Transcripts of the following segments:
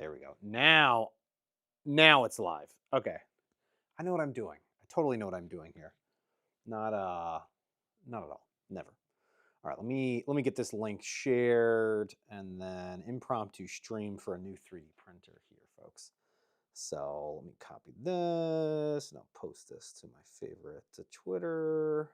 There we go. Now it's live. Okay. I know what I'm doing. I totally know what I'm doing here. Not at all. Never. All right, let me get this link shared and then impromptu stream for a new 3D printer here, folks. So let me copy this and I'll post this to my favorite Twitter.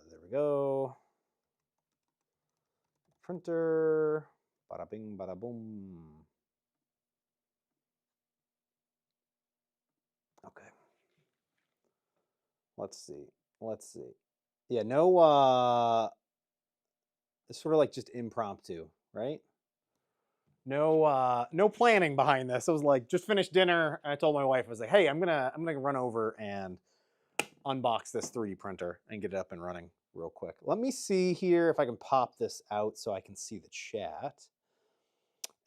There we go. Printer. Bada bing, bada boom. Okay. Let's see. Yeah, no it's sort of like just impromptu, right? No planning behind this. It was like just finished dinner. I told my wife, I was like, hey, I'm gonna run over and unbox this 3D printer and get it up and running real quick. Let me see here if I can pop this out so I can see the chat.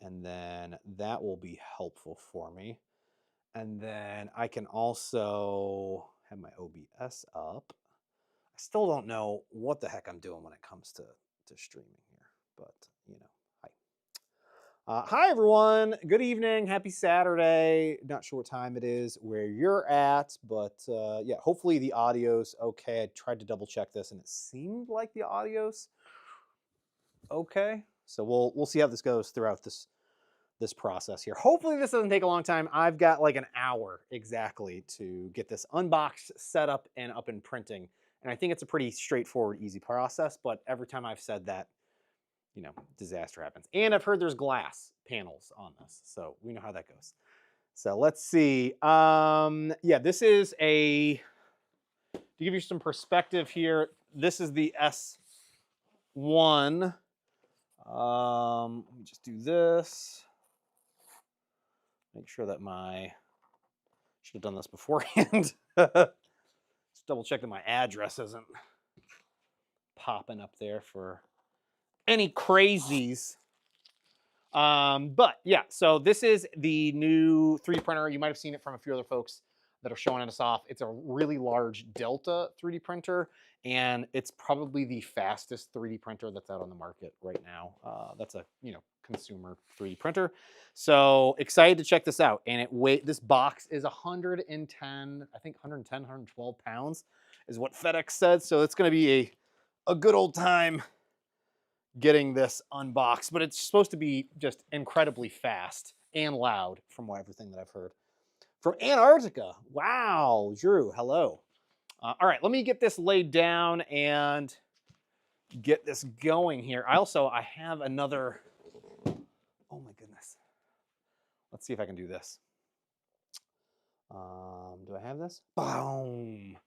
And then that will be helpful for me. And then I can also have my OBS up. I still don't know what the heck I'm doing when it comes to streaming here, but you know, hi. Hi everyone, good evening, happy Saturday. Not sure what time it is where you're at, but yeah, hopefully the audio's okay. I tried to double check this and it seemed like the audio's okay. So we'll see how this goes throughout this process here. Hopefully this doesn't take a long time. I've got like an hour exactly to get this unboxed, set up, and up and printing. And I think it's a pretty straightforward, easy process, but every time I've said that, you know, disaster happens. And I've heard there's glass panels on this, so we know how that goes. So let's see. Yeah, this is to give you some perspective here, this is the S1. Let me just do this. Make sure that should have done this beforehand. Just double check that my address isn't popping up there for any crazies. But yeah, so this is the new 3D printer. You might have seen it from a few other folks that are showing us off. It's a really large Delta 3D printer, and it's probably the fastest 3D printer that's out on the market right now. That's a consumer 3D printer. So excited to check this out. And this box is 110, I think 110, 112 pounds is what FedEx said. So it's going to be a good old time getting this unboxed, but it's supposed to be just incredibly fast and loud from everything that I've heard. From Antarctica. Wow, Drew, hello. All right, let me get this laid down and get this going here. I have another, oh my goodness. Let's see if I can do this. Do I have this? Boom.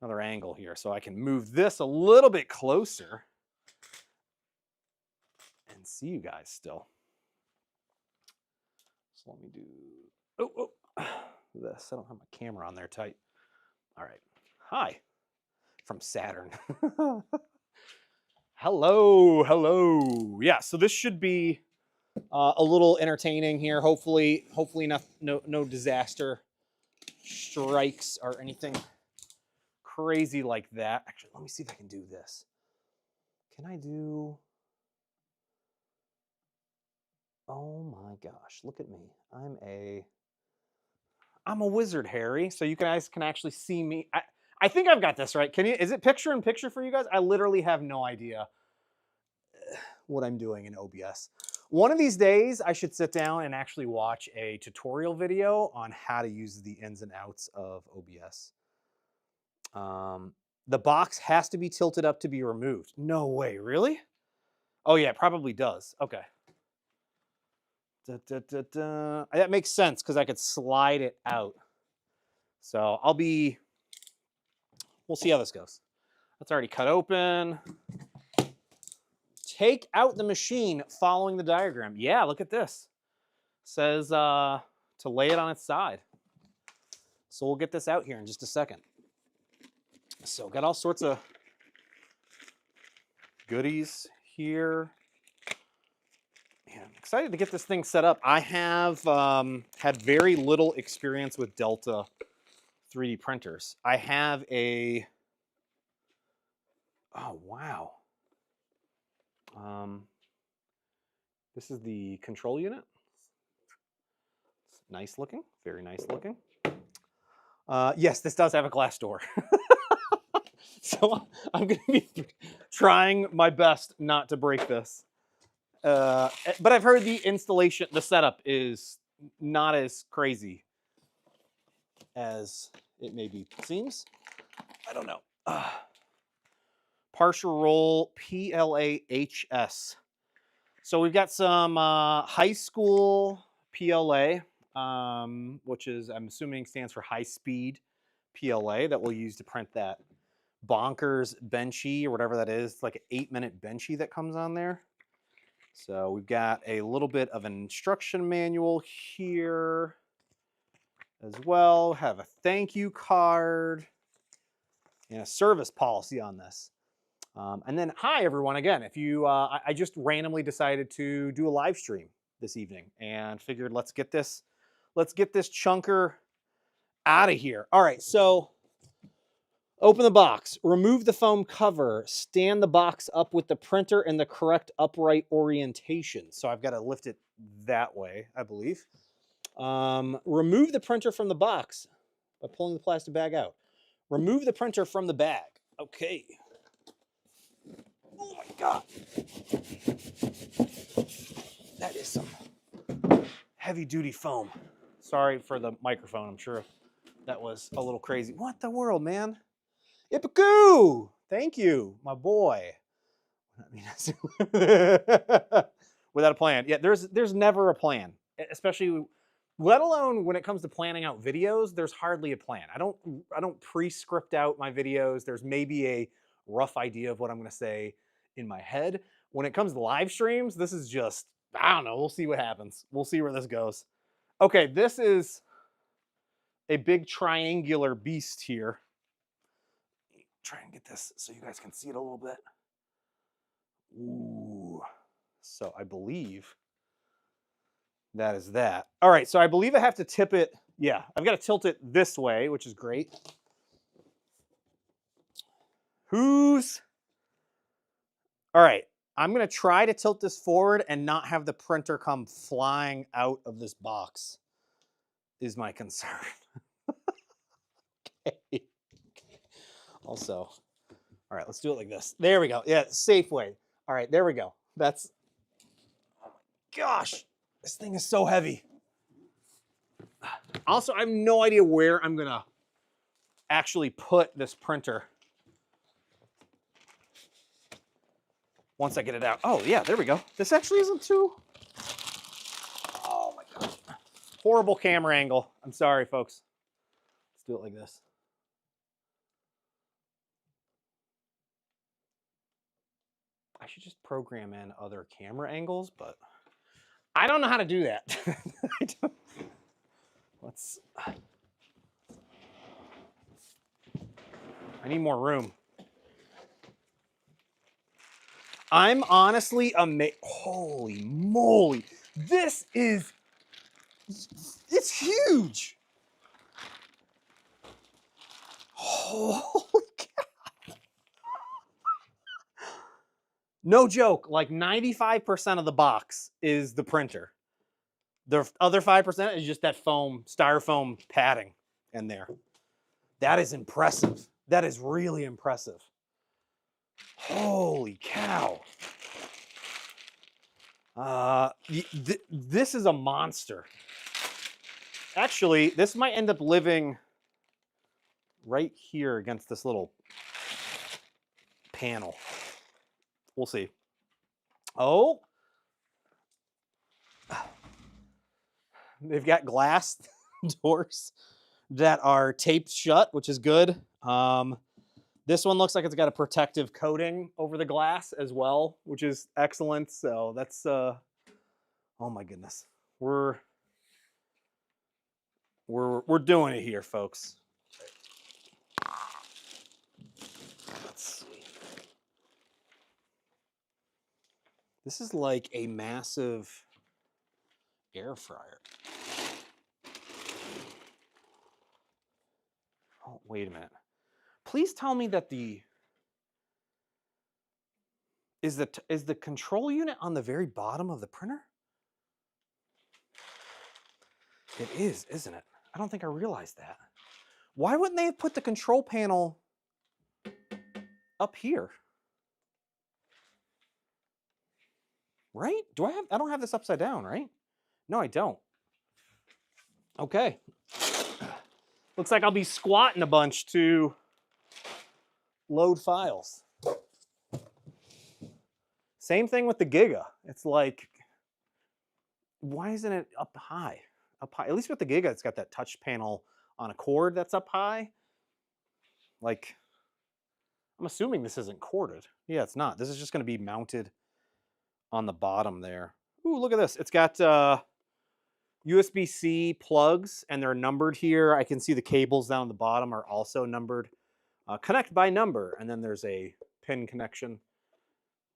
Another angle here, so I can move this a little bit closer and see you guys still. So let me do, this. I don't have my camera on there tight. All right. Hi from Saturn. Hello. Yeah, so this should be a little entertaining here. Hopefully no disaster strikes or anything crazy like that. Actually, let me see if I can do this. Can I do? Oh my gosh, look at me. I'm a wizard, Harry. So you guys can actually see me. I think I've got this right. Is it picture in picture for you guys? I literally have no idea what I'm doing in OBS. One of these days, I should sit down and actually watch a tutorial video on how to use the ins and outs of OBS. The box has to be tilted up to be removed. No way, really? Oh yeah, it probably does. Okay. That makes sense because I could slide it out. So we'll see how this goes. That's already cut open. Take out the machine following the diagram. Yeah, look at this. It says to lay it on its side. So we'll get this out here in just a second. So got all sorts of goodies here. Man, I'm excited to get this thing set up. I have had very little experience with Delta 3D printers. I have a, oh wow. This is the control unit. It's nice looking, very nice looking. Yes, this does have a glass door. So I'm going to be trying my best not to break this. But I've heard the installation, the setup is not as crazy as it maybe seems. I don't know. Partial roll PLA-HS. So we've got some high school PLA, which is, I'm assuming, stands for high speed PLA that we'll use to print that bonkers benchy or whatever that is. It's like an 8-minute benchy that comes on there. So we've got a little bit of an instruction manual here as well. Have a thank you card and a service policy on this. And then, hi everyone again. If you, I just randomly decided to do a live stream this evening and figured let's get this chunker out of here. All right, so open the box, remove the foam cover, stand the box up with the printer in the correct upright orientation. So I've got to lift it that way, I believe. Remove the printer from the box by pulling the plastic bag out. Remove the printer from the bag. Okay. Oh my God. That is some heavy duty foam. Sorry for the microphone. I'm sure that was a little crazy. What the world, man? Ipaku! Thank you, my boy. I mean, without a plan. Yeah, there's never a plan, especially, let alone when it comes to planning out videos. There's hardly a plan. I don't pre-script out my videos. There's maybe a rough idea of what I'm going to say in my head. When it comes to live streams, this is just, I don't know. We'll see what happens. We'll see where this goes. Okay, this is a big triangular beast here. Try and get this so you guys can see it a little bit. Ooh. So I believe that is that. All right, so I believe I have to tip it. Yeah, I've got to tilt it this way, which is great. All right, I'm going to try to tilt this forward and not have the printer come flying out of this box is my concern. Okay. Also, all right, let's do it like this. There we go. Yeah, safe way. All right, there we go. That's, oh my gosh, this thing is so heavy. Also, I have no idea where I'm going to actually put this printer once I get it out. Oh, yeah, there we go. This actually isn't too, oh my God. Horrible camera angle. I'm sorry, folks. Let's do it like this. I should just program in other camera angles, but I don't know how to do that. Let's, I need more room. I'm honestly amazed. Holy moly. This is, it's huge. Holy cow. No joke, like 95% of the box is the printer. The other 5% is just that foam, styrofoam padding in there. That is impressive. That is really impressive. Holy cow. This is a monster. Actually, this might end up living right here against this little panel. We'll see. Oh. They've got glass doors that are taped shut, which is good. This one looks like it's got a protective coating over the glass as well, which is excellent. So that's, oh my goodness. We're doing it here, folks. Let's see. This is like a massive air fryer. Wait a minute. Please tell me that is the control unit on the very bottom of the printer? It is, isn't it? I don't think I realized that. Why wouldn't they have put the control panel up here? Right? I don't have this upside down, right? No, I don't. Okay. Looks like I'll be squatting a bunch to load files. Same thing with the Giga. It's like, why isn't it up high? Up high. At least with the Giga, it's got that touch panel on a cord that's up high. Like, I'm assuming this isn't corded. Yeah, it's not. This is just going to be mounted on the bottom there. Ooh, look at this. It's got USB-C plugs, and they're numbered here. I can see the cables down at the bottom are also numbered. Connect by number, and then there's a pin connection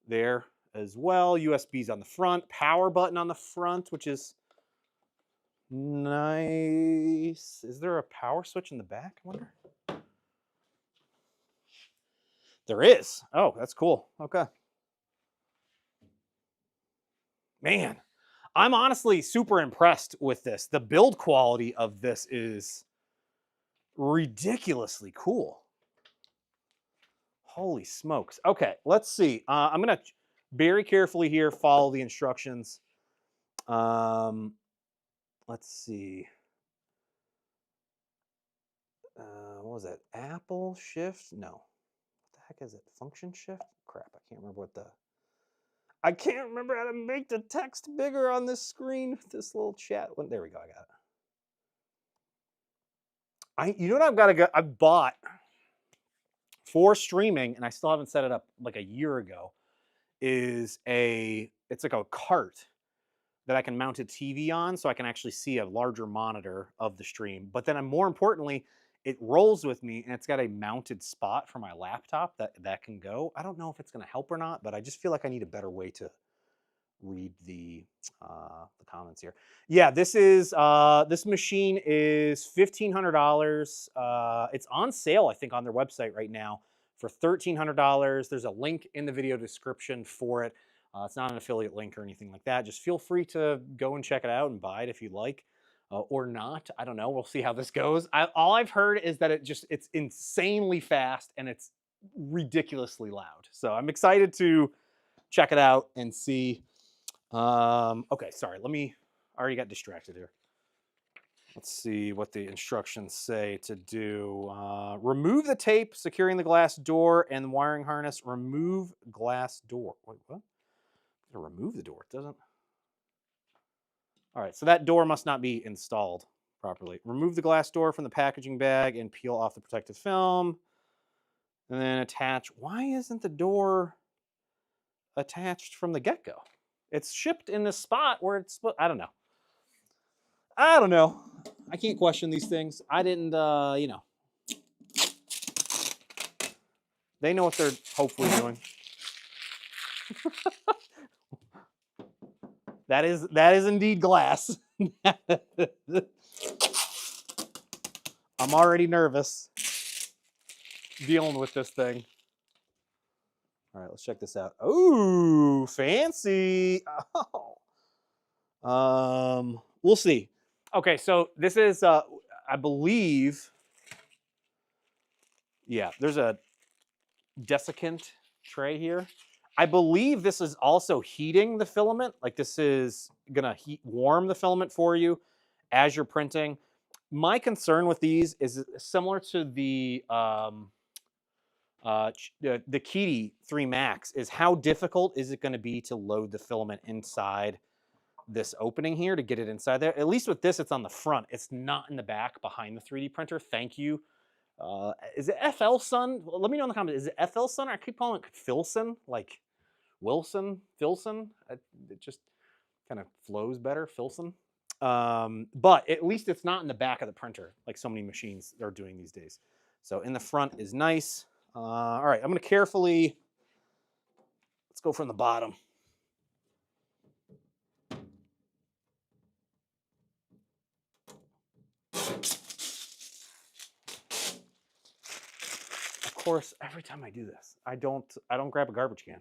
there as well. USB's on the front, power button on the front, which is nice. Is there a power switch in the back, I wonder? There is. Oh, that's cool. Okay. Man, I'm honestly super impressed with this. The build quality of this is ridiculously cool. Holy smokes. Okay, let's see. I'm going to very carefully here follow the instructions. Let's see. What was that? Apple shift? No. What the heck is it? Function shift? Crap, I can't remember what the... I can't remember how to make the text bigger on this screen. This little chat one. There we go, I got it. You know what I've got to go? I bought for streaming, and I still haven't set it up like a year ago, it's like a cart that I can mount a TV on so I can actually see a larger monitor of the stream. But then more importantly, it rolls with me, and it's got a mounted spot for my laptop that can go. I don't know if it's going to help or not, but I just feel like I need a better way to read the comments here. Yeah, this machine is $1,500. It's on sale, I think, on their website right now for $1,300. There's a link in the video description for it. It's not an affiliate link or anything like that. Just feel free to go and check it out and buy it if you'd like, or not. I don't know. We'll see how this goes. All I've heard is that it's insanely fast and it's ridiculously loud. So I'm excited to check it out and see. Okay, sorry. I already got distracted here. Let's see what the instructions say to do. Remove the tape securing the glass door and the wiring harness. Remove glass door. Wait, what? Remove the door. It doesn't. All right, so that door must not be installed properly. Remove the glass door from the packaging bag and peel off the protective film. And then attach. Why isn't the door attached from the get-go? It's shipped in this spot where it's. I don't know. I don't know. I can't question these things. I didn't, you know. They know what they're hopefully doing. That is indeed glass. I'm already nervous dealing with this thing. All right, let's check this out. Ooh, fancy. Oh. We'll see. Okay, so this is, I believe, yeah, there's a desiccant tray here. I believe this is also heating the filament. Like this is gonna warm the filament for you as you're printing. My concern with these is similar to the Key 3 Max, is how difficult is it going to be to load the filament inside this opening here to get it inside there. At least with this, it's on the front. It's not in the back behind the 3D printer. Thank you. Is it FLSUN? Let me know in the comments. Is it FLSUN? I keep calling it Filson, like Wilson, Filson. It just kind of flows better, Filson. But at least it's not in the back of the printer like so many machines are doing these days. So in the front is nice. All right, I'm going to carefully, let's go from the bottom. course, every time I do this, I don't grab a garbage can.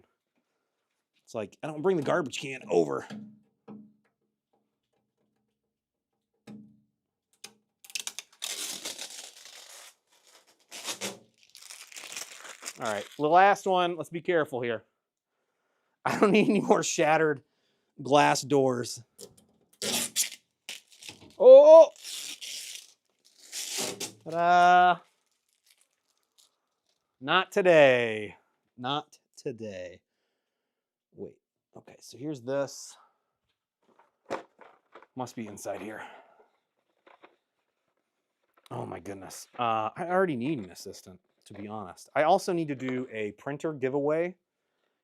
It's like, I don't bring the garbage can over. All right, the last one, let's be careful here. I don't need any more shattered glass doors. Oh! Ta-da! Not today. Not today. Wait, okay, so here's this. Must be inside here. Oh my goodness. I already need an assistant, to be honest. I also need to do a printer giveaway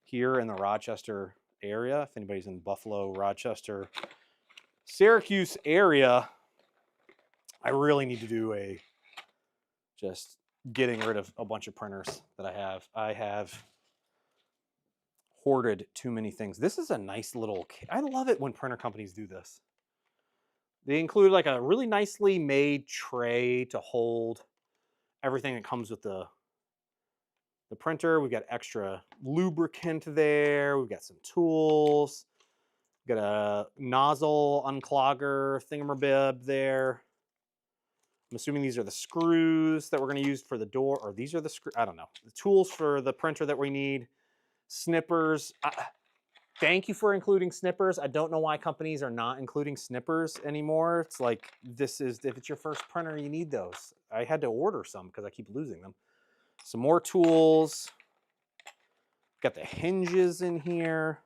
here in the Rochester area. If anybody's in Buffalo, Rochester, Syracuse area, I really need to do a just getting rid of a bunch of printers that I have. I have hoarded too many things. This is a nice little kit. I love it when printer companies do this. They include like a really nicely made tray to hold everything that comes with the printer. We've got extra lubricant there. We've got some tools. We've got a nozzle unclogger thingamabib there. I'm assuming these are the screws that we're going to use for the door, or these are the screws. I don't know. The tools for the printer that we need. Snippers. Thank you for including snippers. I don't know why companies are not including snippers anymore. It's like, this is, if it's your first printer, you need those. I had to order some because I keep losing them. Some more tools. Got the hinges in here.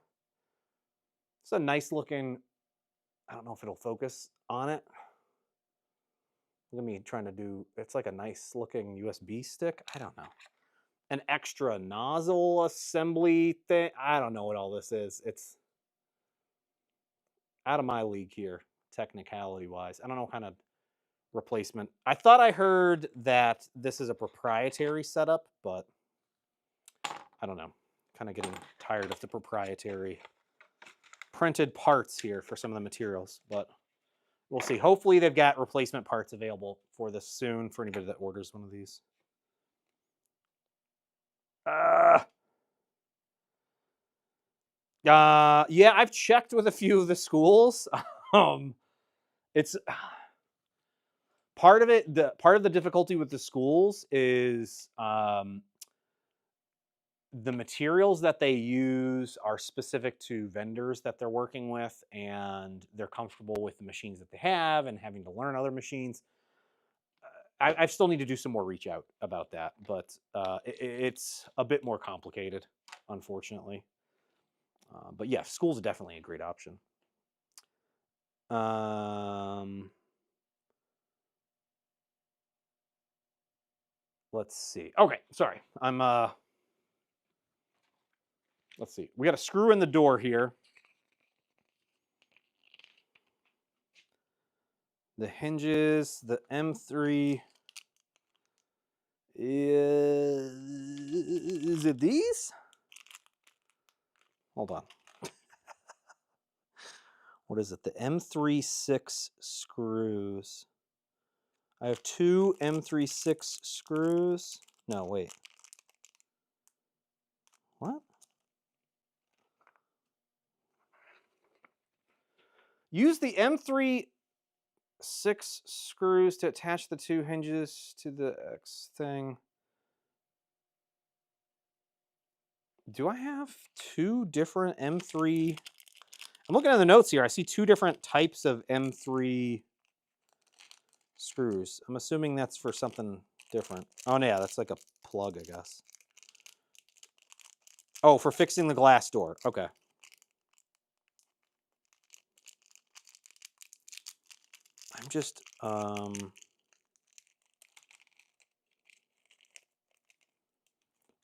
It's a nice looking, I don't know if it'll focus on it. Look at me trying to do, it's like a nice looking USB stick. I don't know. An extra nozzle assembly thing. I don't know what all this is. It's out of my league here, technicality wise. I don't know what kind of replacement. I thought I heard that this is a proprietary setup, but I don't know. Kind of getting tired of the proprietary printed parts here for some of the materials, but we'll see. Hopefully they've got replacement parts available for this soon for anybody that orders one of these. Yeah, I've checked with a few of the schools. It's part of it. Part of the difficulty with the schools is the materials that they use are specific to vendors that they're working with, and they're comfortable with the machines that they have and having to learn other machines. I still need to do some more reach out about that, but it's a bit more complicated, unfortunately. But yeah, school's definitely a great option. Let's see. Okay, sorry. Let's see. We got a screw in the door here. The hinges, the M3. Is it these? Hold on. What is it? The M3/6 screws. I have two M3/6 screws. No, wait. What? Use the M3/6 screws to attach the two hinges to the X thing. Do I have two different M3? I'm looking at the notes here. I see two different types of M3 screws. I'm assuming that's for something different. Oh, yeah, that's like a plug, I guess. Oh, for fixing the glass door. Okay. I'm just,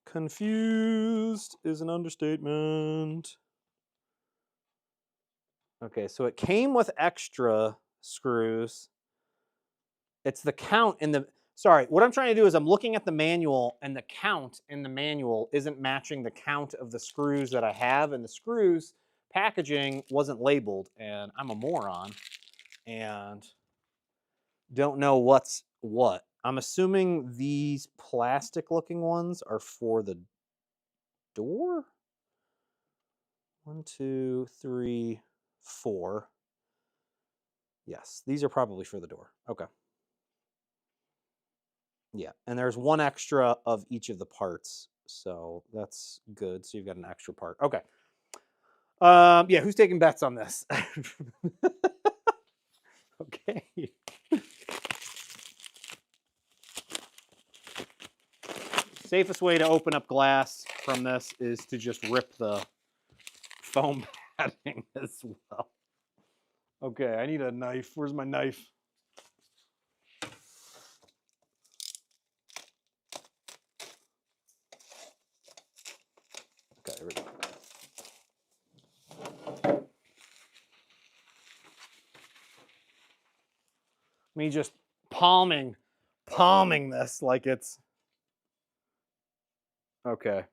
confused is an understatement. Okay, so it came with extra screws. It's the count in the, sorry, what I'm trying to do is I'm looking at the manual, and the count in the manual isn't matching the count of the screws that I have, and the screws packaging wasn't labeled, and I'm a moron and don't know what's what. I'm assuming these plastic looking ones are for the door. 1, 2, 3, 4. Yes, these are probably for the door. Okay. Yeah, and there's one extra of each of the parts, so that's good. So you've got an extra part. Okay. Yeah, who's taking bets on this? Okay. Safest way to open up glass from this is to just rip the foam padding as well. Okay, I need a knife. Where's my knife? Okay, here we go. Me just palming this like it's okay.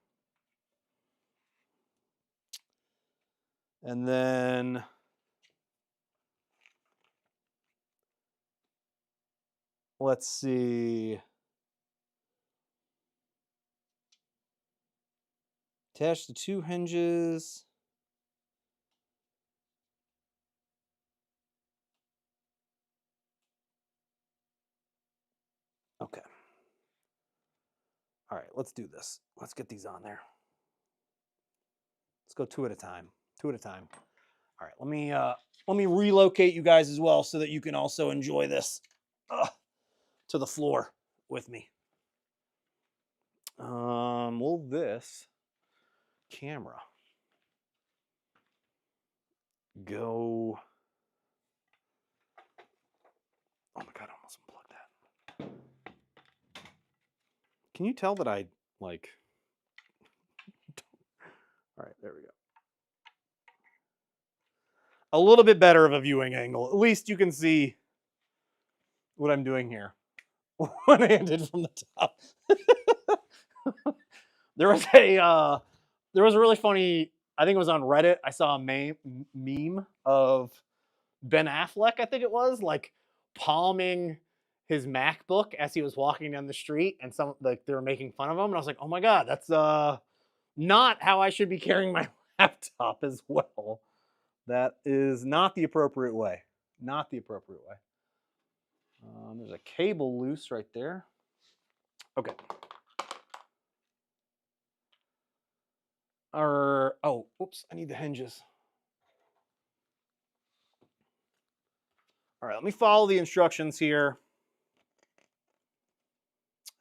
And then let's see. Attach the 2 hinges. Okay. All right, let's do this. Let's get these on there. Let's go 2 at a time. 2 at a time. All right, let me relocate you guys as well so that you can also enjoy this to the floor with me. Will this camera go? Oh my god, I almost unplugged that. Can you tell that I like? All right, there we go. A little bit better of a viewing angle. At least you can see what I'm doing here. One-handed from the top. There was a really funny, I think it was on Reddit. I saw a meme of Ben Affleck, I think it was, like palming his MacBook as he was walking down the street, and some like they were making fun of him, and I was like, oh my god, that's not how I should be carrying my laptop as well. That is not the appropriate way. Not the appropriate way. There's a cable loose right there. Okay. Oh, oops, I need the hinges. All right, let me follow the instructions here.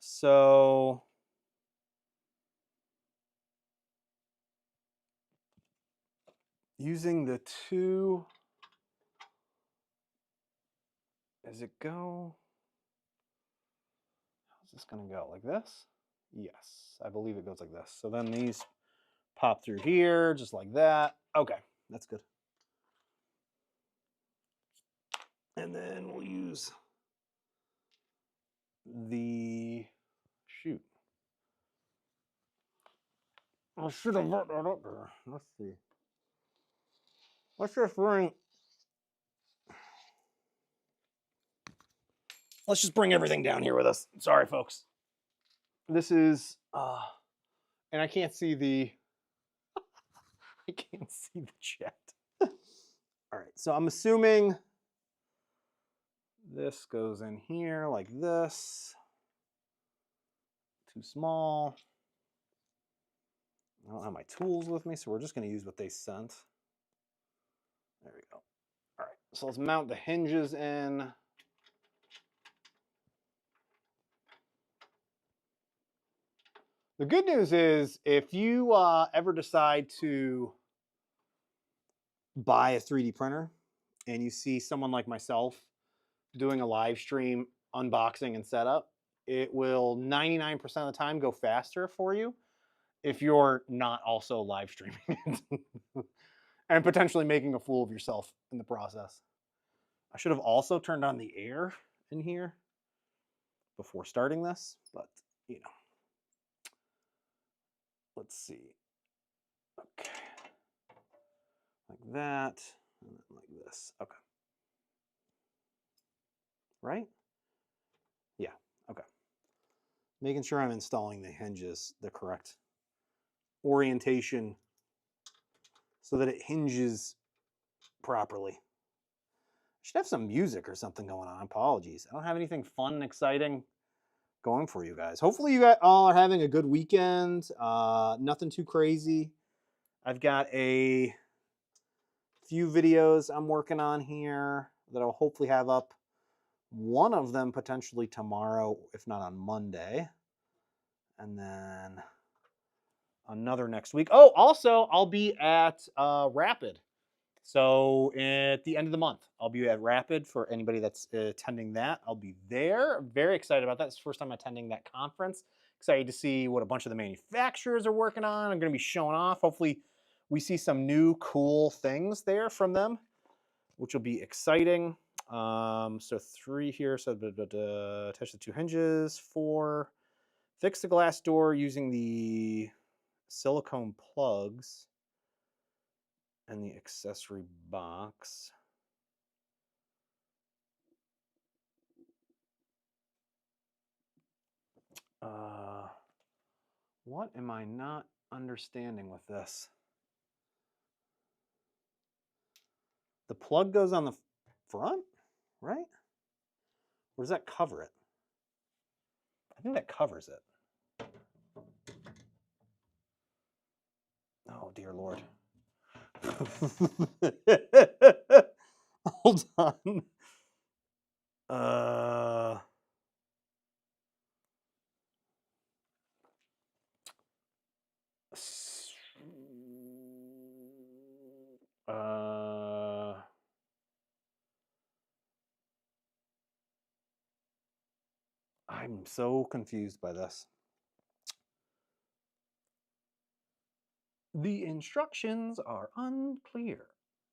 So using the 2, does it go? How's this gonna go? Like this? Yes, I believe it goes like this. So then these pop through here, just like that. Okay, that's good. And then we'll use the, shoot. I should have put that up there. Let's see. Let's just bring everything down here with us. Sorry, folks. This is, and I can't see the, I can't see the chat. All right, so I'm assuming this goes in here like this. Too small. I don't have my tools with me, so we're just going to use what they sent. There we go. All right, so let's mount the hinges in. The good news is if you ever decide to buy a 3D printer and you see someone like myself doing a live stream unboxing and setup, it will 99% of the time go faster for you if you're not also live streaming it and potentially making a fool of yourself in the process. I should have also turned on the air in here before starting this, but you know. Let's see. Okay. Like that, and then like this. Okay. Right? Yeah, okay. Making sure I'm installing the hinges the correct orientation so that it hinges properly. I should have some music or something going on. Apologies. I don't have anything fun and exciting going for you guys. Hopefully you guys all are having a good weekend. Nothing too crazy. I've got a few videos I'm working on here that I'll hopefully have up. One of them potentially tomorrow, if not on Monday. And then another next week. Oh, also, I'll be at Rapid. So at the end of the month, I'll be at Rapid for anybody that's attending that. I'll be there. I'm very excited about that. It's the first time attending that conference. Excited to see what a bunch of the manufacturers are working on. I'm going to be showing off. Hopefully we see some new cool things there from them, which will be exciting. So 3 here. So attach the 2 hinges. 4. Fix the glass door using the silicone plugs and the accessory box. What am I not understanding with this? The plug goes on the front, right? Or does that cover it? I think that covers it. Oh, dear Lord. Hold on. I'm so confused by this. The instructions are unclear.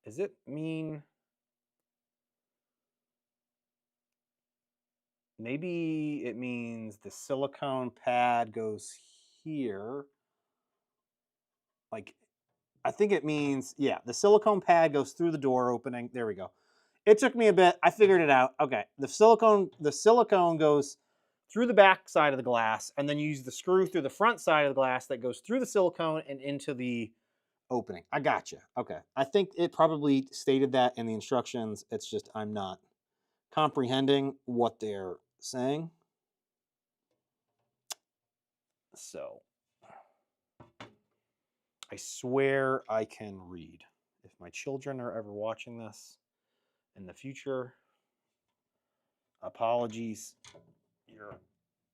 Does it mean maybe it means the silicone pad goes here? Like, I think it means, yeah, the silicone pad goes through the door opening. There we go. It took me a bit. I figured it out. Okay, the silicone goes through the back side of the glass, and then you use the screw through the front side of the glass that goes through the silicone and into the opening. I gotcha. Okay. I think it probably stated that in the instructions. It's just I'm not comprehending what they're saying. So I swear I can read. If my children are ever watching this in the future, apologies. Your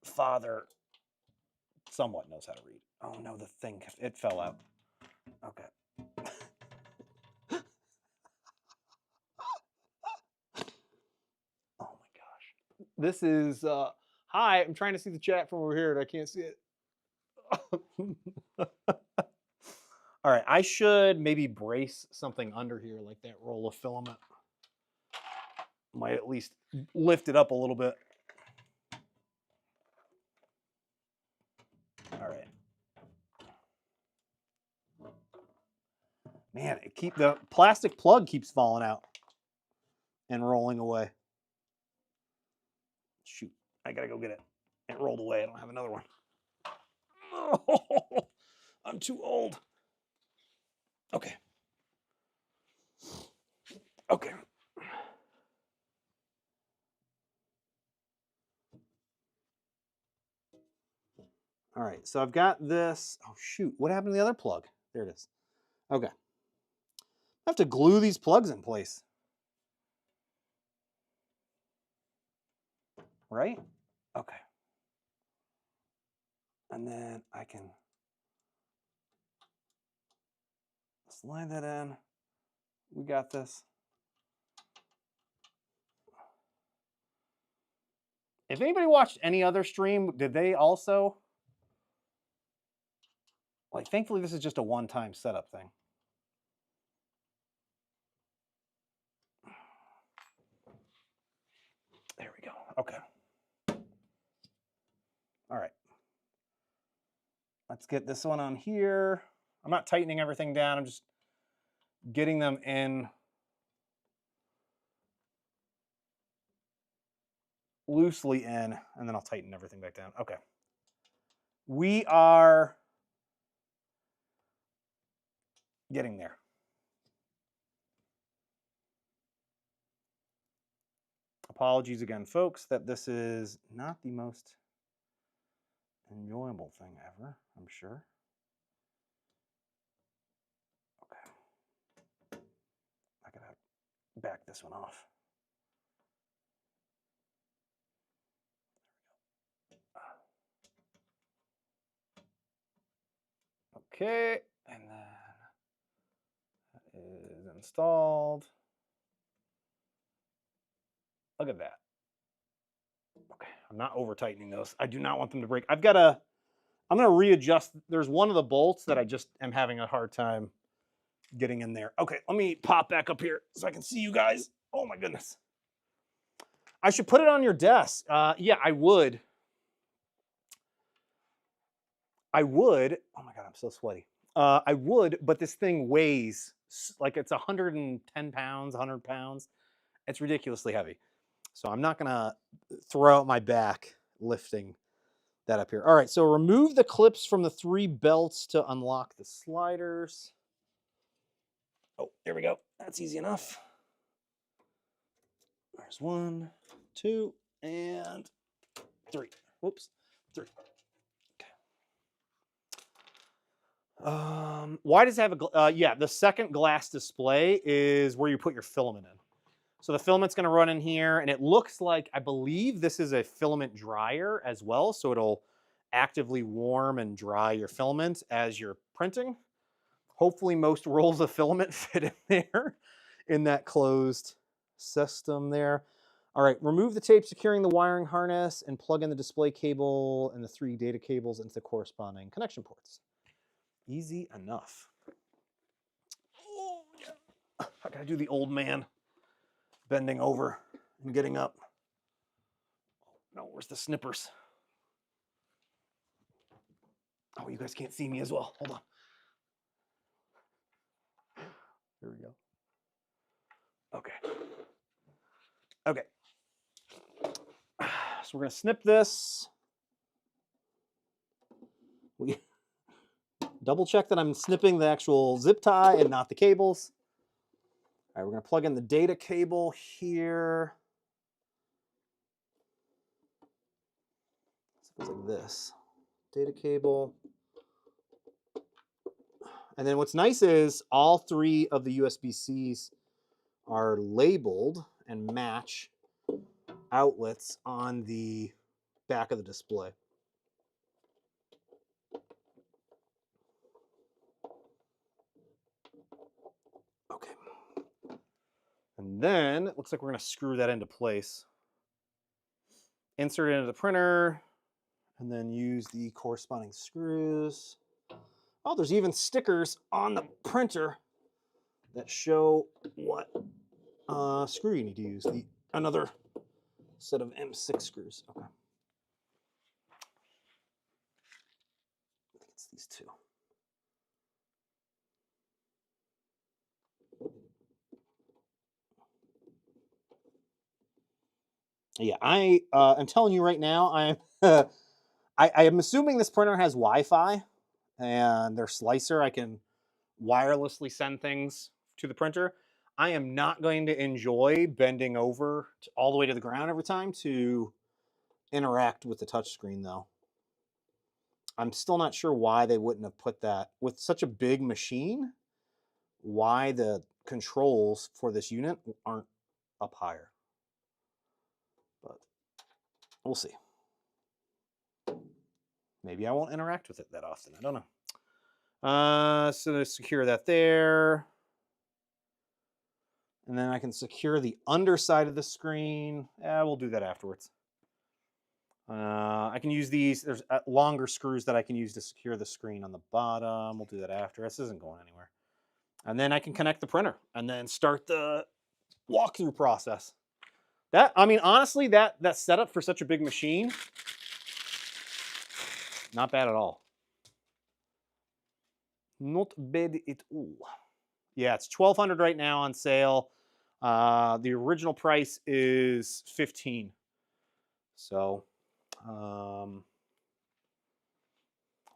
father somewhat knows how to read. Oh no, the thing, it fell out. Okay. Oh my gosh. This is, hi, I'm trying to see the chat from over here and I can't see it. All right, I should maybe brace something under here like that roll of filament. Might at least lift it up a little bit. All right. Man, the plastic plug keeps falling out and rolling away. Shoot, I gotta go get it. It rolled away. I don't have another one. Oh, I'm too old. Okay. Okay. All right, so I've got this. Oh, shoot. What happened to the other plug? There it is. Okay. I have to glue these plugs in place. Right? Okay. And then I can slide that in. We got this. If anybody watched any other stream, did they also? Like, thankfully, this is just a one-time setup thing. There we go. Okay. All right. Let's get this one on here. I'm not tightening everything down. I'm just getting them in loosely in, and then I'll tighten everything back down. Okay. We are getting there. Apologies again, folks, that this is not the most enjoyable thing ever, I'm sure. Okay. I gotta back this one off. Okay, and then that is installed. Look at that. Okay, I'm not over tightening those. I do not want them to break. I'm gonna readjust. There's one of the bolts that I just am having a hard time getting in there. Okay, let me pop back up here so I can see you guys. Oh my goodness. I should put it on your desk. Yeah, I would. Oh my God, I'm so sweaty. I would, but this thing weighs like it's 110 pounds, 100 pounds. It's ridiculously heavy. So I'm not gonna throw out my back lifting that up here. All right, so remove the clips from the 3 belts to unlock the sliders. Oh, there we go. That's easy enough. There's 1, 2, and 3. Whoops, 3. Why does it have a, yeah, the second glass display is where you put your filament in. So the filament's gonna run in here, and it looks like, I believe this is a filament dryer as well, so it'll actively warm and dry your filament as you're printing. Hopefully most rolls of filament fit in there in that closed system there. All right, remove the tape securing the wiring harness and plug in the display cable and the 3 data cables into the corresponding connection ports. Easy enough. Oh, yeah. I gotta do the old man bending over and getting up. No, where's the snippers? Oh, you guys can't see me as well. Hold on. Here we go. Okay. Okay. So we're gonna snip this. We double check that I'm snipping the actual zip tie and not the cables. All right, we're gonna plug in the data cable here. So it goes like this. Data cable. And then what's nice is all 3 of the USB-Cs are labeled and match outlets on the back of the display. Okay. And then it looks like we're going to screw that into place. Insert it into the printer and then use the corresponding screws. Oh, there's even stickers on the printer that show what screw you need to use. Another set of M6 screws. Okay. I think it's these 2. Yeah, I am telling you right now, I am assuming this printer has Wi-Fi, and their slicer, I can wirelessly send things to the printer. I am not going to enjoy bending over all the way to the ground every time to interact with the touchscreen, though. I'm still not sure why they wouldn't have put that with such a big machine. Why the controls for this unit aren't up higher, but we'll see. Maybe I won't interact with it that often. I don't know. So to secure that there. And then I can secure the underside of the screen. We'll do that afterwards. I can use these. There's longer screws that I can use to secure the screen on the bottom. We'll do that after. This isn't going anywhere. And then I can connect the printer and then start the walkthrough process. That, I mean, honestly, that setup for such a big machine, not bad at all. Not bad at all. Yeah, it's $1,200 right now on sale. The original price is $15. So,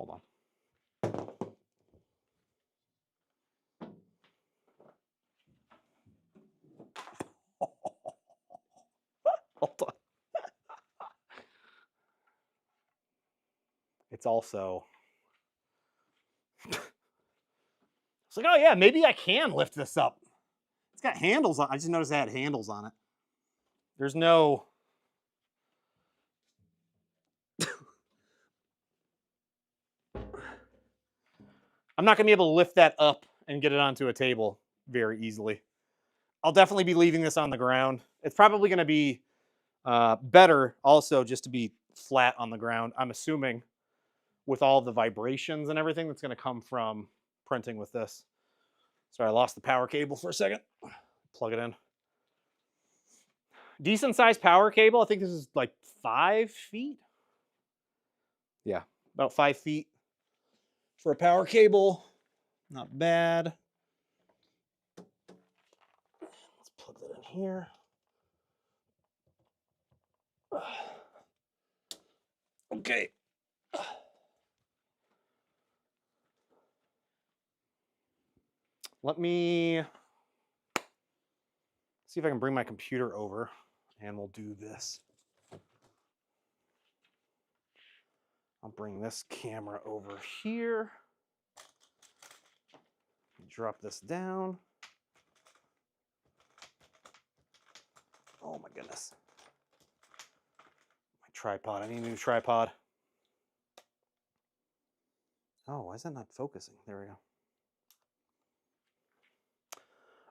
Hold on. Hold on. It's also, it's like, oh yeah, maybe I can lift this up. It's got handles on. I just noticed it had handles on it. There's no. I'm not gonna be able to lift that up and get it onto a table very easily. I'll definitely be leaving this on the ground. It's probably gonna be better also just to be flat on the ground. I'm assuming with all the vibrations and everything that's gonna come from printing with this. Sorry, I lost the power cable for a second. Plug it in. Decent sized power cable. I think this is like 5 feet. Yeah, about 5 feet for a power cable. Not bad. Let's plug that in here. Okay. Let me see if I can bring my computer over and we'll do this. I'll bring this camera over here. Drop this down. Oh my goodness. My tripod. I need a new tripod. Oh, why is that not focusing? There we go.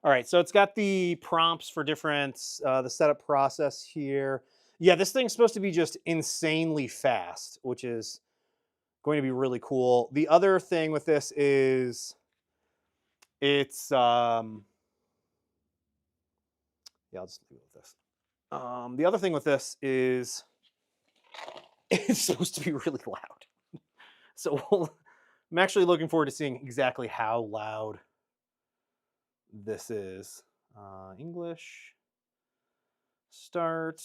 All right, so it's got the prompts for different, the setup process here. Yeah, this thing's supposed to be just insanely fast, which is going to be really cool. The other thing with this is it's, yeah, I'll just leave it with this. The other thing with this is it's supposed to be really loud. So I'm actually looking forward to seeing exactly how loud this is. English, start.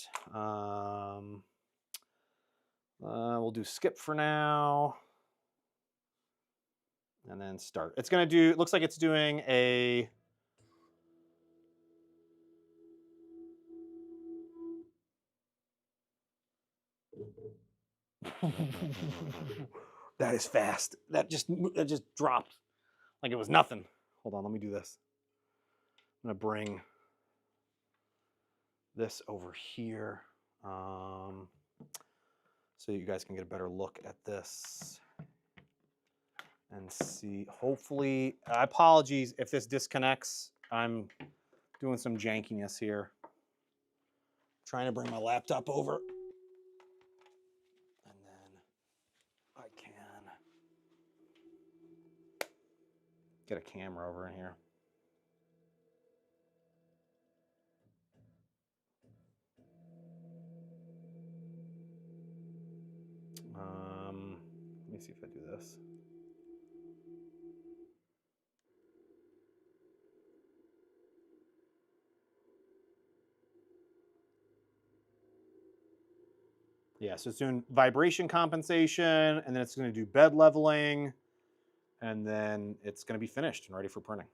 We'll do skip for now. And then start. It's going to do, it looks like it's doing a... That is fast. That just dropped like it was nothing. Hold on, let me do this. I'm going to bring this over here so you guys can get a better look at this and see. Hopefully, apologies if this disconnects. I'm doing some jankiness here. Trying to bring my laptop over. And then I can get a camera over in here. Let me see if I do this. Yeah, so it's doing vibration compensation, and then it's going to do bed leveling, and then it's going to be finished and ready for printing.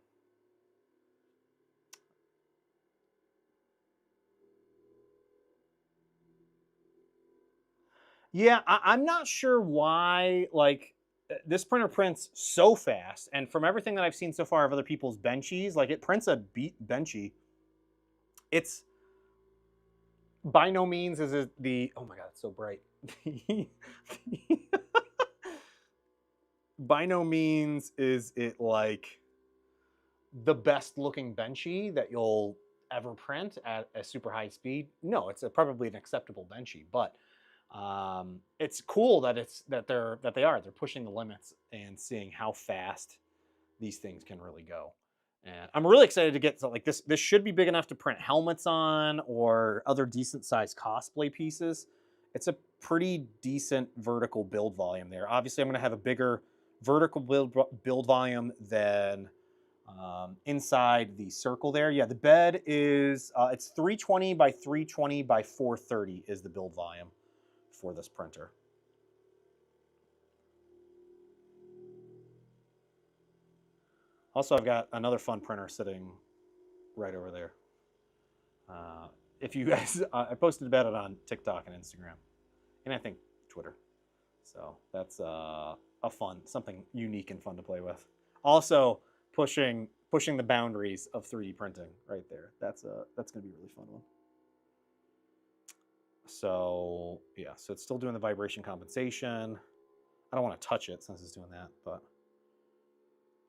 Yeah, I'm not sure why, like, this printer prints so fast, and from everything that I've seen so far of other people's benchies, like, it prints a benchy. It's by no means is it the, oh my god, it's so bright. By no means is it like the best looking benchy that you'll ever print at a super high speed. No, it's probably an acceptable benchy, but it's cool that they're pushing the limits and seeing how fast these things can really go. And I'm really excited to get to, like, this should be big enough to print helmets on or other decent sized cosplay pieces. It's a pretty decent vertical build volume there. Obviously, I'm going to have a bigger vertical build volume than inside the circle there. Yeah, the bed is, it's 320 by 320 by 430 is the build volume for this printer. Also, I've got another fun printer sitting right over there. If you guys, I posted about it on TikTok and Instagram, and I think Twitter. So that's a fun, something unique and fun to play with. Also, pushing the boundaries of 3D printing right there. That's going to be a really fun one. So yeah, so it's still doing the vibration compensation. I don't want to touch it since it's doing that, but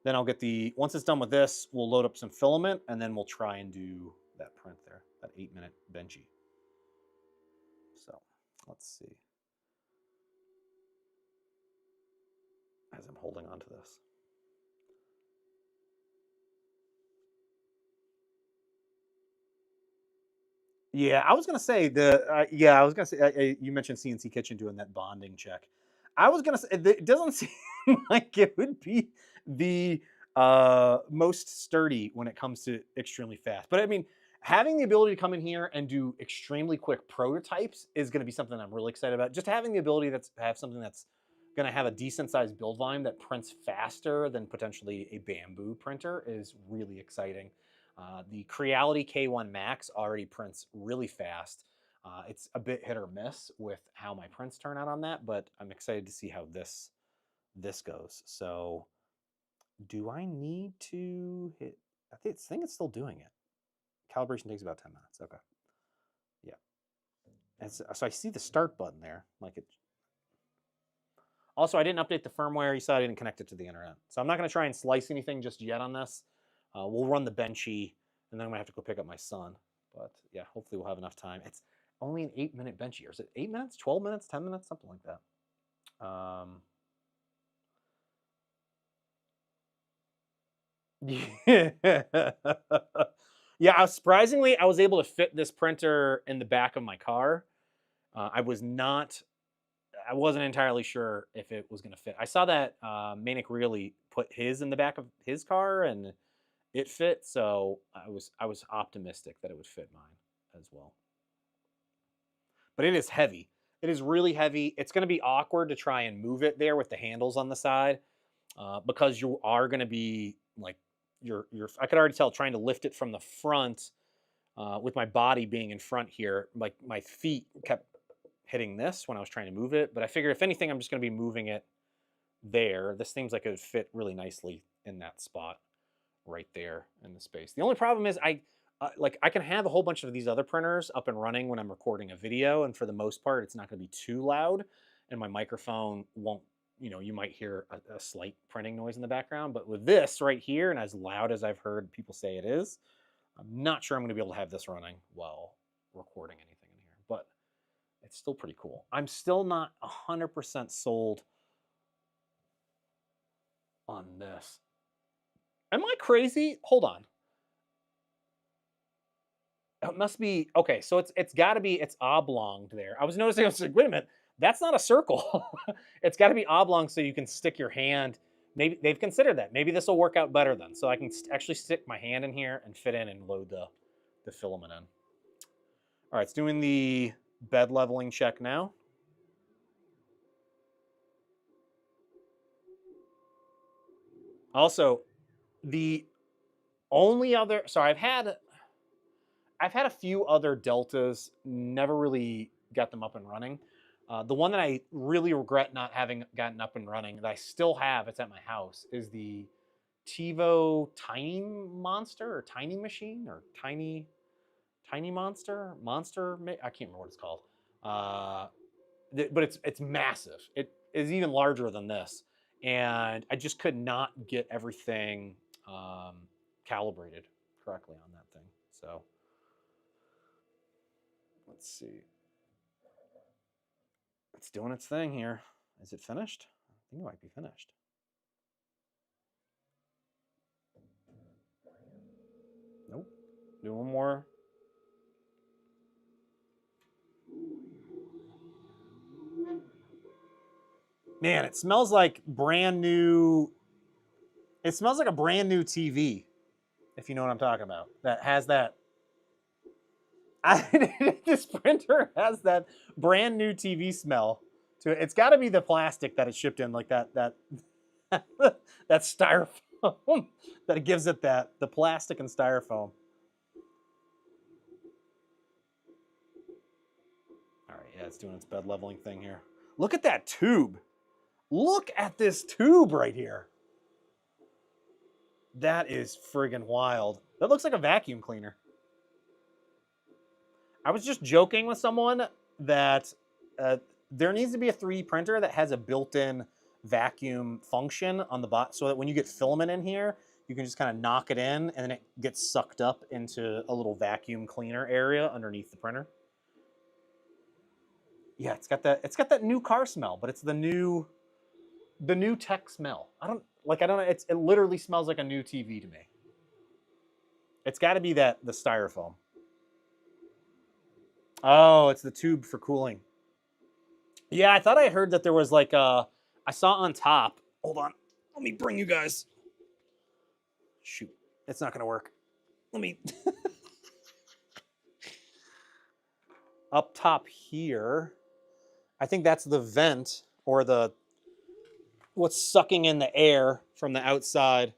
then I'll get the, once it's done with this, we'll load up some filament and then we'll try and do that print there, that 8-minute Benji. So let's see. As I'm holding on to this. Yeah, I was gonna say you mentioned CNC Kitchen doing that bonding check. I was gonna say it doesn't seem like it would be the most sturdy when it comes to extremely fast. But I mean, having the ability to come in here and do extremely quick prototypes is going to be something I'm really excited about. Just having the ability to have something that's going to have a decent sized build volume that prints faster than potentially a bamboo printer is really exciting. The Creality K1 Max already prints really fast. It's a bit hit or miss with how my prints turn out on that, but I'm excited to see how this goes. So do I need to hit? I think it's still doing it. Calibration takes about 10 minutes. Okay. Yeah. So I see the start button there. Like it. Also, I didn't update the firmware. You saw I didn't connect it to the internet. So I'm not going to try and slice anything just yet on this. We'll run the Benchy, and then I'm going to have to go pick up my son. But yeah, hopefully we'll have enough time. It's only an 8-minute Benchy. Or is it 8 minutes, 12 minutes, 10 minutes, something like that. Yeah, surprisingly, I was able to fit this printer in the back of my car. I wasn't entirely sure if it was going to fit. I saw that Manic really put his in the back of his car and it fit, so I was optimistic that it would fit mine as well. But it is heavy. It is really heavy. It's going to be awkward to try and move it there with the handles on the side because you are going to be like I could already tell trying to lift it from the front with my body being in front here. Like my feet kept hitting this when I was trying to move it, but I figured if anything, I'm just going to be moving it there. This seems like it would fit really nicely in that spot right there in the space. The only problem is I can have a whole bunch of these other printers up and running when I'm recording a video, and for the most part, it's not going to be too loud, and my microphone won't. You might hear a slight printing noise in the background, but with this right here, and as loud as I've heard people say it is, I'm not sure I'm going to be able to have this running while recording anything in here, but it's still pretty cool. I'm still not 100% sold on this. Am I crazy? Hold on. It must be okay. So it's got to be it's oblong there. I was noticing. I was like, wait a minute, that's not a circle. It's got to be oblong so you can stick your hand. Maybe they've considered that. Maybe this will work out better then. So I can actually stick my hand in here and fit in and load the filament in. All right, it's doing the bed leveling check now. Also, the only other I've had a few other Deltas, never really got them up and running. The one that I really regret not having gotten up and running that I still have, it's at my house, is the TiVo Tiny Monster or Tiny Machine or Tiny Monster. I can't remember what it's called. But it's massive. It is even larger than this, and I just could not get everything calibrated correctly on that thing. So let's see. It's doing its thing here. Is it finished? I think it might be finished. Nope. Do one more. Man, it smells like brand new. It smells like a brand new TV, if you know what I'm talking about. That has that. This printer has that brand new TV smell to it. It's got to be the plastic that it shipped in, like that that styrofoam. that it gives it the plastic and styrofoam. All right, yeah, it's doing its bed leveling thing here. Look at that tube. Look at this tube right here. That is friggin' wild. That looks like a vacuum cleaner. I was just joking with someone that there needs to be a 3D printer that has a built-in vacuum function on the bottom, so that when you get filament in here, you can just kind of knock it in, and then it gets sucked up into a little vacuum cleaner area underneath the printer. Yeah, it's got that new car smell, but it's the new tech smell. I don't know. It literally smells like a new TV to me. It's got to be the styrofoam. Oh, it's the tube for cooling. Yeah, I thought I heard that there was like I saw on top. Hold on. Let me bring you guys. Shoot. It's not going to work. Let me up top here. I think that's the vent or what's sucking in the air from the outside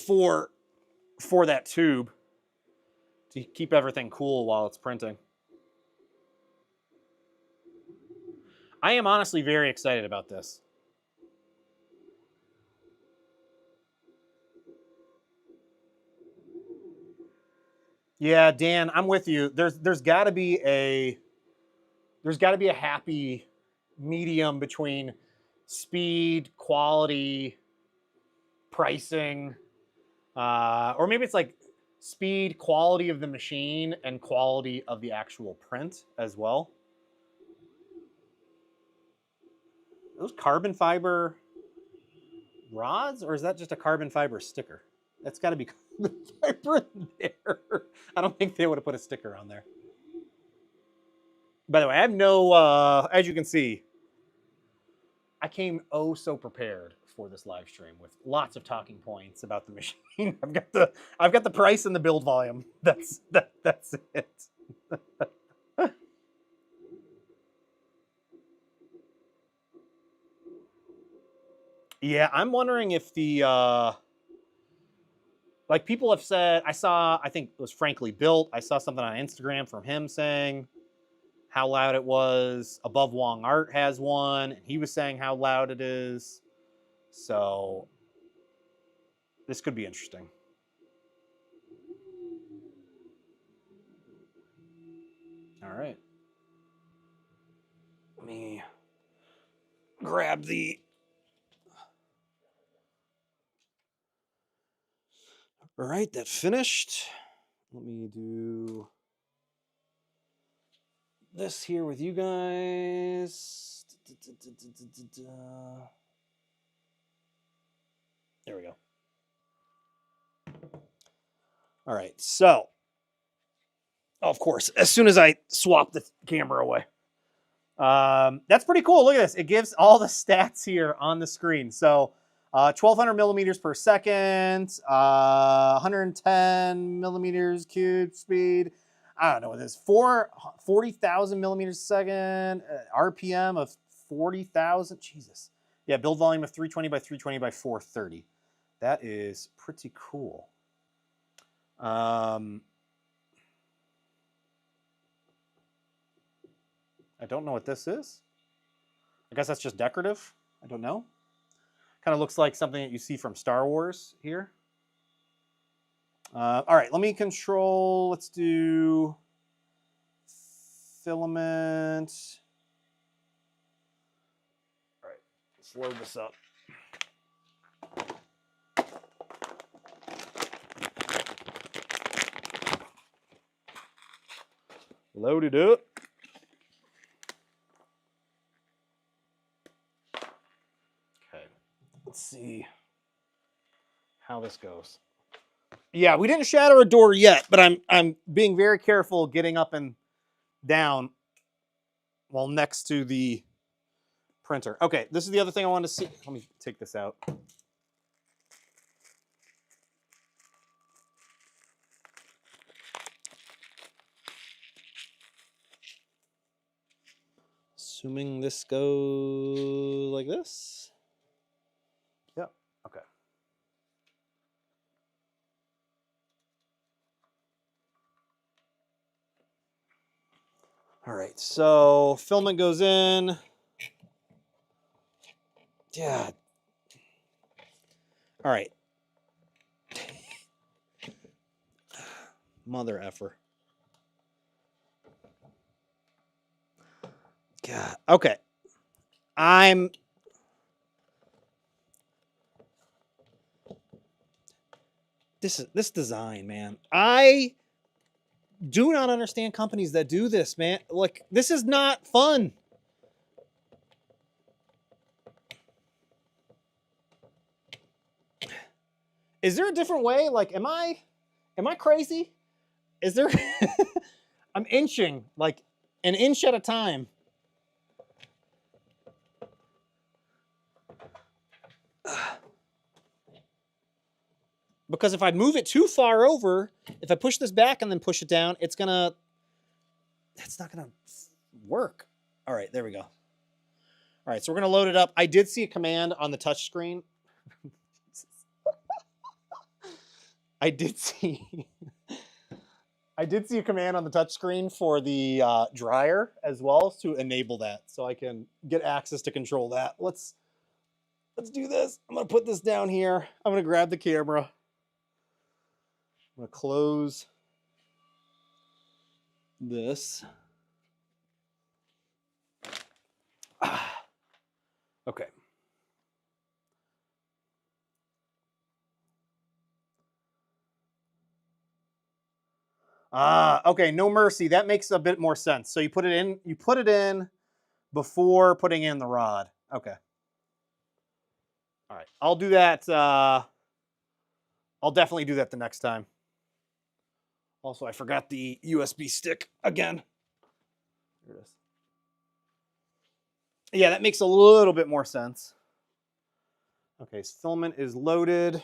for that tube to keep everything cool while it's printing. I am honestly very excited about this. Yeah, Dan, I'm with you. There's got to be a happy medium between speed, quality, pricing, or maybe it's like speed, quality of the machine, and quality of the actual print as well. Those carbon fiber rods, or is that just a carbon fiber sticker? That's got to be carbon fiber in there. I don't think they would have put a sticker on there. By the way, I have no, as you can see, I came oh so prepared for this live stream with lots of talking points about the machine. I've got the price and the build volume. That's it. Yeah, I'm wondering if like people have said, I think it was Frankly Built. I saw something on Instagram from him saying how loud it was. Above Wong Art has one, and he was saying how loud it is. So this could be interesting. All right. Let me grab the... All right, that finished. Let me do this here with you guys. There we go. All right, so, of course, as soon as I swap the camera away, that's pretty cool. Look at this. It gives all the stats here on the screen. So 1,200 millimeters per second, 110 millimeters cube speed. I don't know what it is. 40,000 millimeters a second, RPM of 40,000. Jesus. Yeah, build volume of 320 by 320 by 430. That is pretty cool. I don't know what this is. I guess that's just decorative. I don't know. Kind of looks like something that you see from Star Wars here. All right, let me control. Let's do filament. All right, let's load this up. Load it up. Okay, let's see how this goes. Yeah, we didn't shatter a door yet, but I'm being very careful getting up and down while next to the printer. Okay, this is the other thing I wanted to see. Let me take this out. Assuming this goes like this. Yep. Okay. All right, so filament goes in. Yeah. All right. Mother effer. God. Okay. This design, man. I do not understand companies that do this, man. Like, this is not fun. Is there a different way? Like, am I crazy? Is there I'm inching like an inch at a time. Because if I move it too far over, if I push this back and then push it down, that's not gonna work. All right, there we go. All right, so we're gonna load it up. I did see a command on the touch screen. I did see a command on the touch screen for the dryer as well to enable that, so I can get access to control that. Let's do this. I'm gonna put this down here. I'm gonna grab the camera. I'm gonna close this. Okay. Okay, no mercy. That makes a bit more sense. So you put it in before putting in the rod. Okay. All right. I'll do that. I'll definitely do that the next time. Also, I forgot the USB stick again. Here it is. Yeah, that makes a little bit more sense. Okay, so filament is loaded.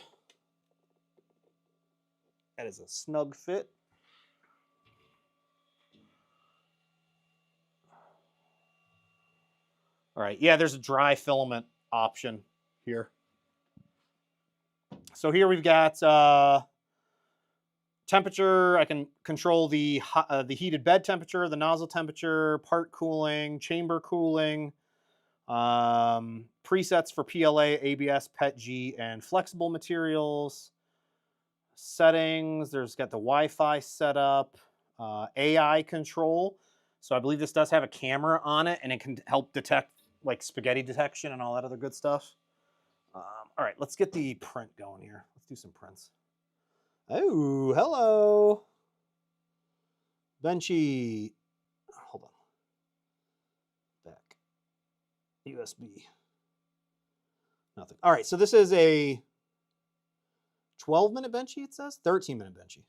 That is a snug fit. All right, yeah, there's a dry filament option here. So here we've got temperature. I can control the heated bed temperature, the nozzle temperature, part cooling, chamber cooling, presets for PLA, ABS, PETG, and flexible materials. Settings, there's got the Wi-Fi setup, AI control. So I believe this does have a camera on it, and it can help detect like spaghetti detection and all that other good stuff. All right, let's get the print going here. Let's do some prints. Oh, hello. Benchy. Hold on. Back. USB. Nothing. All right, so this is a 12-minute Benchy, it says? 13-minute Benchy.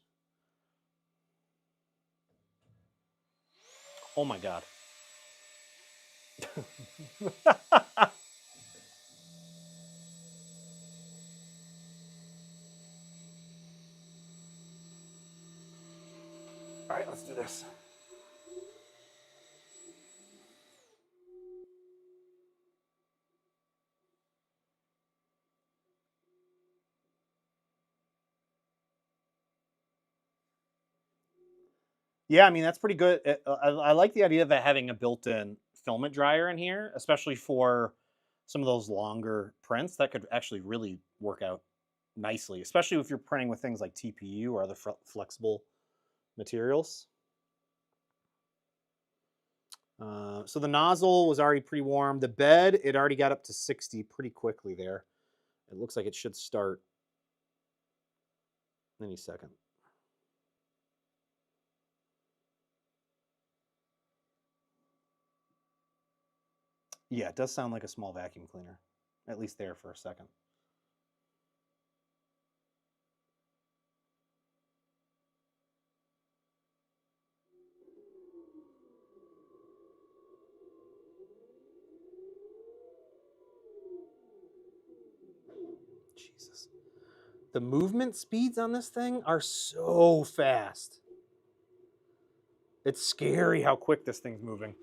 Oh my God. All right, let's do this. Yeah, I mean, that's pretty good. I like the idea of it having a built-in filament dryer in here, especially for some of those longer prints. That could actually really work out nicely, especially if you're printing with things like TPU or other flexible materials. So the nozzle was already pretty warm. The bed, it already got up to 60 pretty quickly there. It looks like it should start any second. Yeah, it does sound like a small vacuum cleaner, at least there for a second. Jesus. The movement speeds on this thing are so fast. It's scary how quick this thing's moving.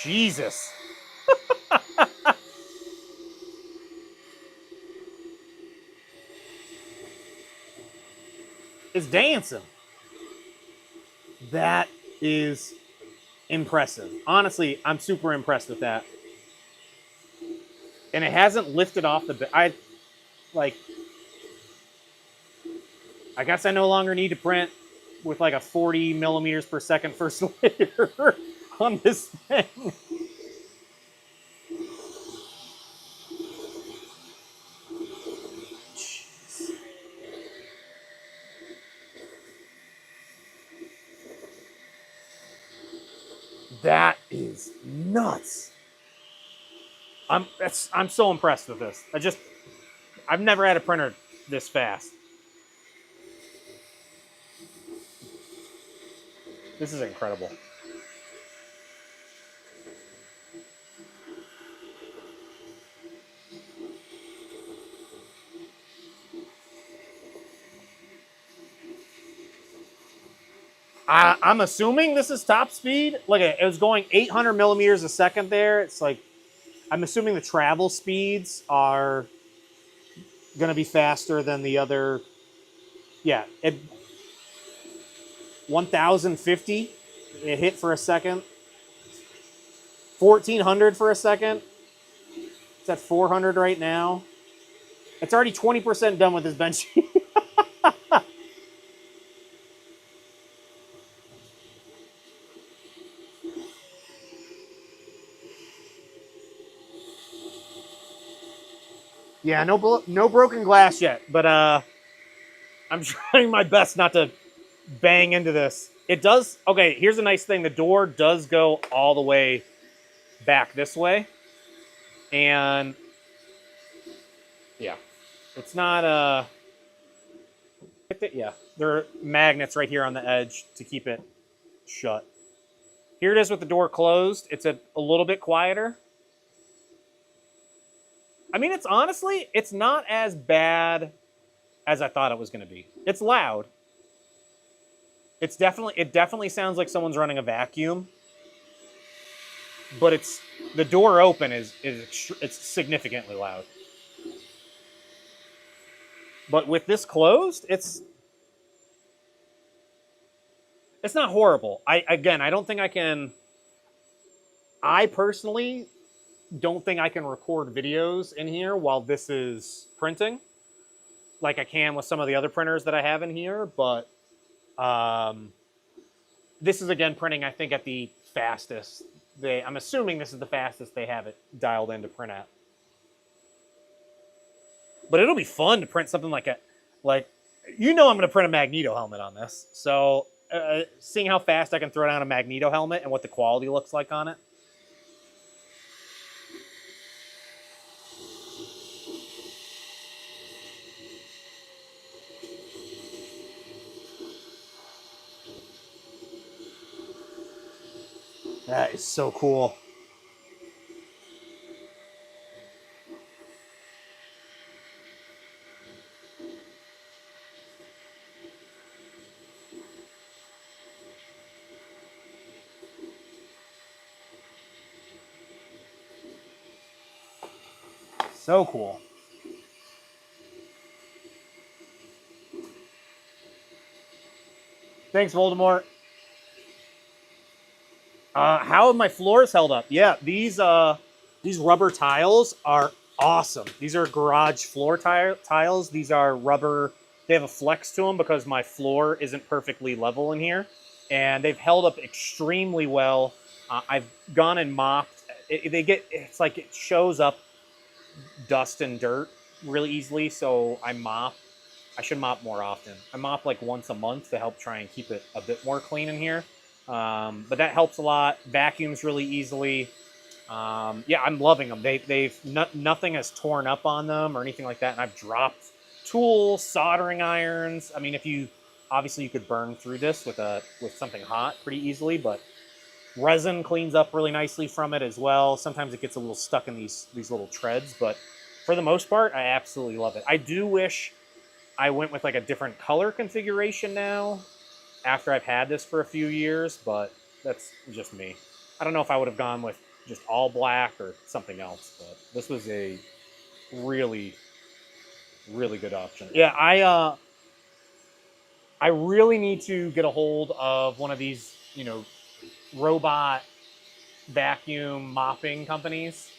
Jesus. is dancing. That is impressive. Honestly, I'm super impressed with that. And it hasn't lifted off the... I guess I no longer need to print with like a 40 millimeters per second first layer on this thing. Jeez. That is nuts. I'm so impressed with this. I've never had a printer this fast. This is incredible. I'm assuming this is top speed. Look at it. It was going 800 millimeters a second there. It's like, I'm assuming the travel speeds are going to be faster than the other. Yeah, 1050 it hit for a second. 1400 for a second. It's at 400 right now. It's already 20% done with this bench. Yeah, no broken glass yet, but I'm trying my best not to bang into this. It does. Okay, here's a nice thing. The door does go all the way back this way. And yeah, it's not yeah, there are magnets right here on the edge to keep it shut. Here it is with the door closed. It's a little bit quieter. I mean, it's not as bad as I thought it was going to be. It's loud. It definitely sounds like someone's running a vacuum. But the door open it's significantly loud. But with this closed, it's not horrible. I don't think I can. I personally don't think I can record videos in here while this is printing, like I can with some of the other printers that I have in here. But this is again printing, I think, at the fastest. I'm assuming this is the fastest they have it dialed in to print at. But it'll be fun to print something like I'm going to print a Magneto helmet on this. So seeing how fast I can throw down a Magneto helmet and what the quality looks like on it. That is so cool. So cool. Thanks, Voldemort. How have my floors held up? Yeah, these rubber tiles are awesome. These are garage floor tiles. These are rubber. They have a flex to them because my floor isn't perfectly level in here. And they've held up extremely well. I've gone and mopped. It's like it shows up dust and dirt really easily, so I mop. I should mop more often. I mop like once a month to help try and keep it a bit more clean in here. But that helps a lot. Vacuums really easily. Yeah, I'm loving them. Nothing has torn up on them or anything like that. And I've dropped tools, soldering irons. I mean, obviously you could burn through this with something hot pretty easily, but resin cleans up really nicely from it as well. Sometimes it gets a little stuck in these little treads, but for the most part, I absolutely love it. I do wish I went with like a different color configuration now after I've had this for a few years, but that's just me. I don't know if I would have gone with just all black or something else, but this was a really, really good option. Yeah, I really need to get a hold of one of these, you know, robot vacuum mopping companies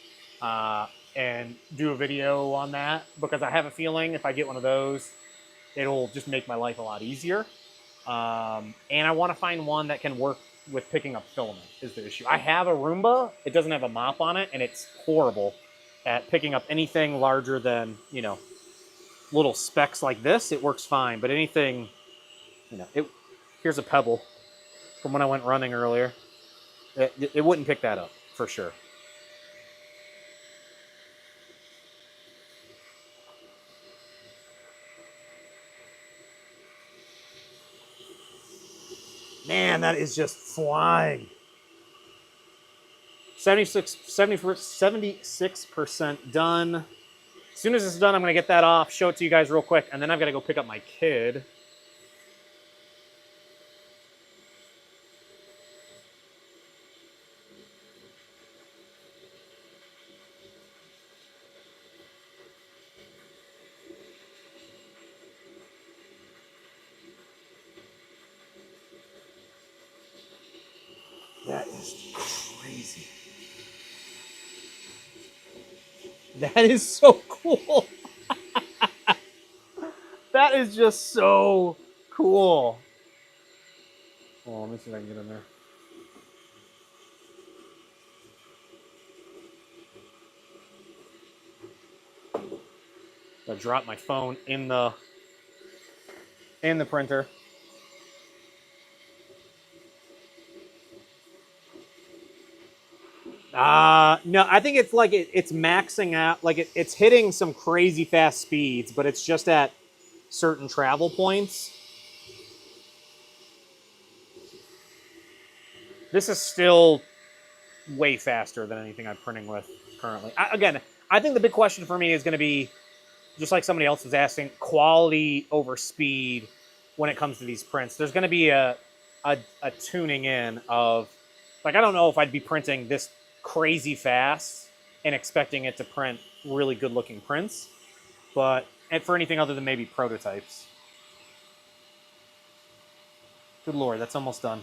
and do a video on that, because I have a feeling if I get one of those, it'll just make my life a lot easier. And I want to find one that can work with picking up filament is the issue. I have a Roomba. It doesn't have a mop on it, and it's horrible at picking up anything larger than, you know, little specks like this. It works fine, but anything, you know, here's a pebble from when I went running earlier. It wouldn't pick that up for sure. Man, that is just flying. 76% done. As soon as it's done, I'm going to get that off, show it to you guys real quick, and then I've got to go pick up my kid. That is crazy. That is so cool. That is just so cool. Oh, let me see if I can get in there. I dropped my phone in the printer. No, I think it's like it's maxing out, like it's hitting some crazy fast speeds, but it's just at certain travel points. This is still way faster than anything I'm printing with currently. Again, I think the big question for me is going to be, just like somebody else was asking, quality over speed when it comes to these prints. There's going to be a tuning in of, like, I don't know if I'd be printing this crazy fast and expecting it to print really good looking prints, but for anything other than maybe prototypes. Good Lord, that's almost done.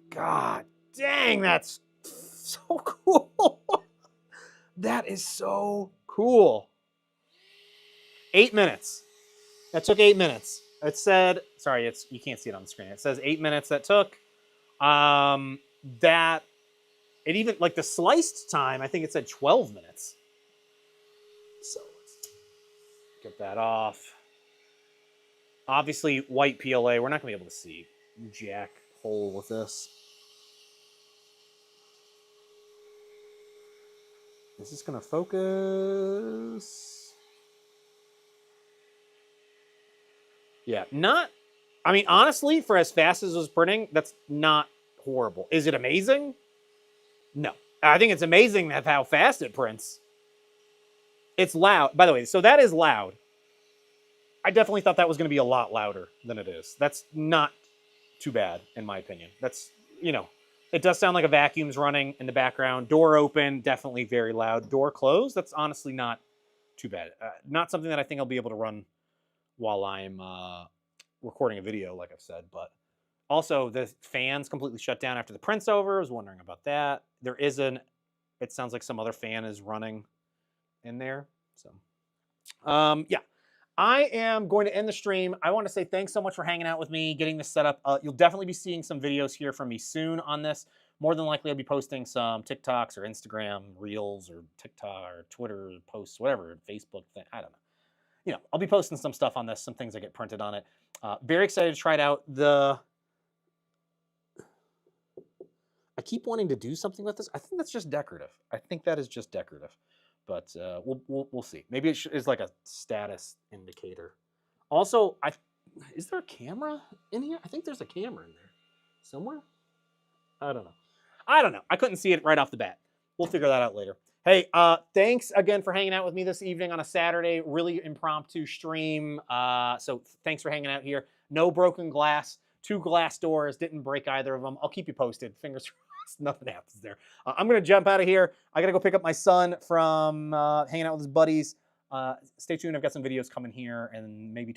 God dang, that's so cool. That is so cool. 8 minutes. That took 8 minutes. It said, sorry, you can't see it on the screen. It says 8 minutes that took. That, it even, like the sliced time, I think it said 12 minutes. So let's get that off. Obviously, white PLA. We're not going to be able to see jack hole with this. Is this going to focus? Yeah, not, I mean, honestly, for as fast as it was printing, that's not horrible. Is it amazing? No. I think it's amazing how fast it prints. It's loud. By the way, so that is loud. I definitely thought that was going to be a lot louder than it is. That's not too bad, in my opinion. That's, you know, it does sound like a vacuum's running in the background. Door open, definitely very loud. Door closed, that's honestly not too bad. Not something that I think I'll be able to run while I'm recording a video, like I've said. But also, the fan's completely shut down after the print's over. I was wondering about that. There is it sounds like some other fan is running in there. So, yeah. I am going to end the stream. I want to say thanks so much for hanging out with me, getting this set up. You'll definitely be seeing some videos here from me soon on this. More than likely, I'll be posting some TikToks or Instagram Reels or TikTok or Twitter posts, whatever, Facebook thing. I don't know. You know, I'll be posting some stuff on this, some things that get printed on it. Very excited to try it out. I keep wanting to do something with this. I think that's just decorative. I think that is just decorative. But we'll see. Maybe it is like a status indicator. Also, is there a camera in here? I think there's a camera in there somewhere. I don't know. I couldn't see it right off the bat. We'll figure that out later. Hey, thanks again for hanging out with me this evening on a Saturday. Really impromptu stream. So thanks for hanging out here. No broken glass. 2 glass doors, didn't break either of them. I'll keep you posted. Fingers crossed, nothing happens there. I'm gonna jump out of here. I gotta go pick up my son from hanging out with his buddies. Stay tuned. I've got some videos coming here and maybe